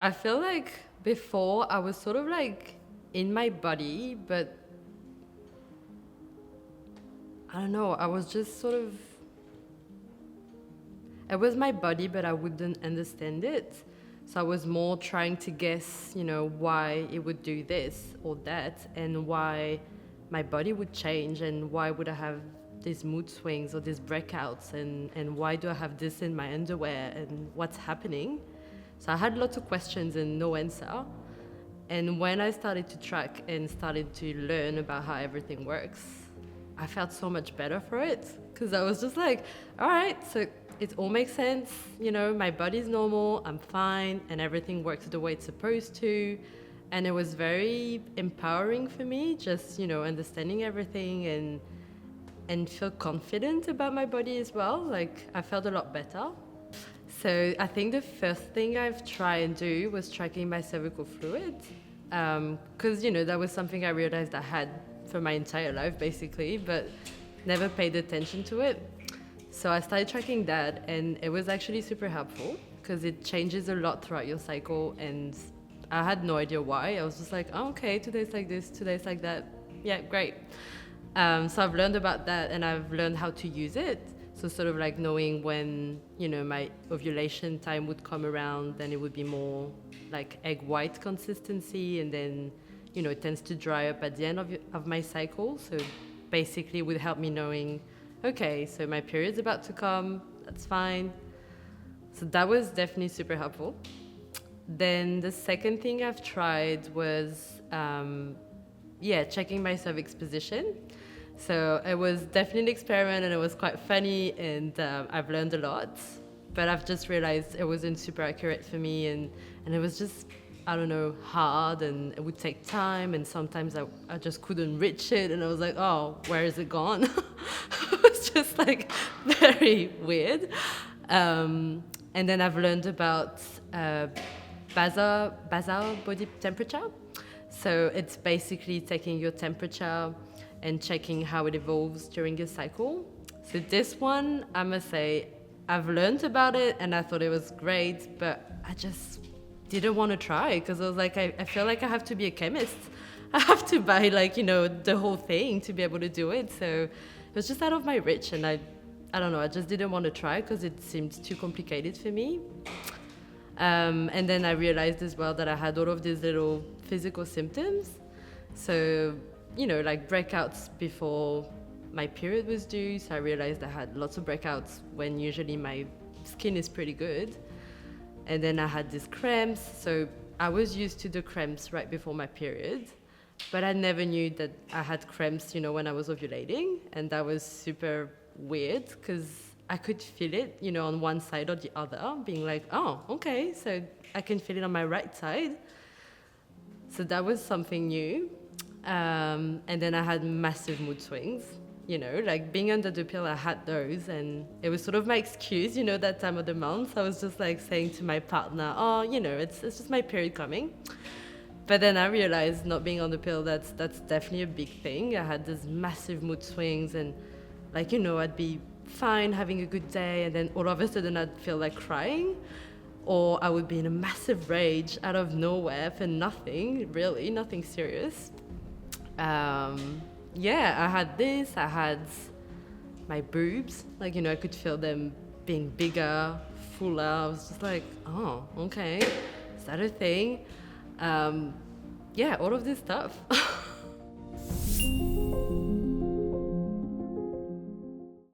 I feel like before I was sort of like in my body, but I don't know, I was just sort of, it was my body, but I wouldn't understand it. So I was more trying to guess, why it would do this or that, and why my body would change, and why would I have these mood swings or these breakouts, and why do I have this in my underwear, and what's happening? So I had lots of questions and no answer. And when I started to track and started to learn about how everything works, I felt so much better for it, because I was just like, all right, so it all makes sense. My body's normal, I'm fine, and everything works the way it's supposed to. And it was very empowering for me, just, understanding everything and feel confident about my body as well. Like, I felt a lot better. So I think the first thing I've tried and do was tracking my cervical fluid, because that was something I realized I had for my entire life basically, but never paid attention to it. So I started tracking that, and it was actually super helpful because it changes a lot throughout your cycle, and I had no idea why. I was just like, oh, okay, today's like this, today's like that. Yeah, great. So I've learned about that, and I've learned how to use it. So sort of like knowing when, my ovulation time would come around, then it would be more like egg white consistency. And then, it tends to dry up at the end of my cycle. So basically it would help me knowing, okay, so my period's about to come, that's fine. So that was definitely super helpful. Then the second thing I've tried was, checking my cervix position. So it was definitely an experiment, and it was quite funny, and I've learned a lot. But I've just realized it wasn't super accurate for me, and it was just, I don't know, hard, and it would take time, and sometimes I just couldn't reach it, and I was like, oh, where is it gone? It was just like very weird. And then I've learned about basal body temperature. So it's basically taking your temperature and checking how it evolves during your cycle. So this one, I must say, I've learned about it and I thought it was great, but I just didn't want to try, because I was like, I feel like I have to be a chemist. I have to buy the whole thing to be able to do it. So it was just out of my reach, and I don't know, I just didn't want to try because it seemed too complicated for me. And then I realized as well that I had all of these little physical symptoms. So, like breakouts before my period was due. So I realized I had lots of breakouts when usually my skin is pretty good. And then I had these cramps. So I was used to the cramps right before my period, but I never knew that I had cramps, when I was ovulating. And that was super weird because I could feel it, on one side or the other, being like, oh, okay, so I can feel it on my right side. So that was something new. And then I had massive mood swings, like being under the pill, I had those. And it was sort of my excuse, that time of the month. I was just like saying to my partner, oh, it's just my period coming. But then I realized, not being on the pill, that's definitely a big thing. I had these massive mood swings, and I'd be fine, having a good day, and then all of a sudden I'd feel like crying, or I would be in a massive rage out of nowhere for nothing, really, nothing serious. I had this, I had my boobs, I could feel them being bigger, fuller. I was just like, oh, okay, is that a thing? All of this stuff.